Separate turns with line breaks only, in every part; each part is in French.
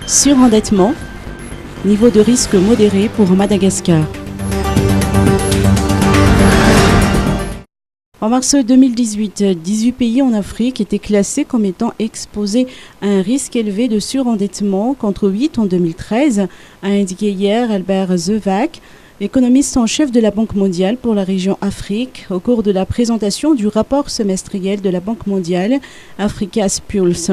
Surendettement, niveau de risque modéré pour Madagascar. En mars 2018, 18 pays en Afrique étaient classés comme étant exposés à un risque élevé de surendettement contre 8 en 2013, a indiqué hier Albert Zewak, économiste en chef de la Banque mondiale pour la région Afrique, au cours de la présentation du rapport semestriel de la Banque mondiale Africa's Pulse.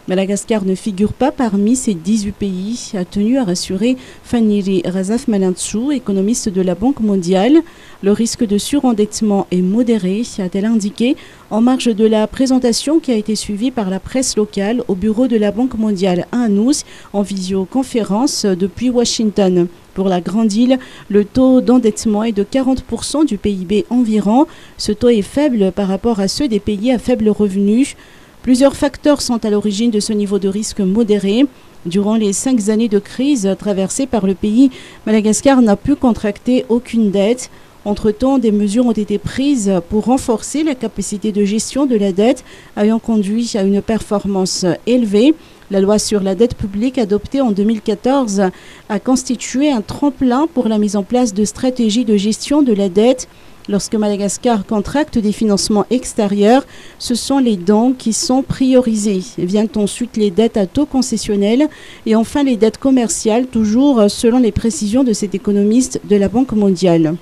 Madagascar ne figure pas parmi ces 18 pays, a tenu à rassurer Faniri Razaf-Malantsou, économiste de la Banque mondiale. Le risque de surendettement est modéré, a-t-elle indiqué, en marge de la présentation qui a été suivie par la presse locale au bureau de la Banque mondiale à Nous, en visioconférence depuis Washington. Pour la Grande Île, le taux d'endettement est de 40% du PIB environ. Ce taux est faible par rapport à ceux des pays à faible revenu. Plusieurs facteurs sont à l'origine de ce niveau de risque modéré. Durant les 5 années de crise traversées par le pays, Madagascar n'a pu contracter aucune dette. Entre-temps, des mesures ont été prises pour renforcer la capacité de gestion de la dette, ayant conduit à une performance élevée. La loi sur la dette publique adoptée en 2014 a constitué un tremplin pour la mise en place de stratégies de gestion de la dette. Lorsque Madagascar contracte des financements extérieurs, ce sont les dons qui sont priorisés. Viennent ensuite les dettes à taux concessionnels et enfin les dettes commerciales, toujours selon les précisions de cet économiste de la Banque mondiale.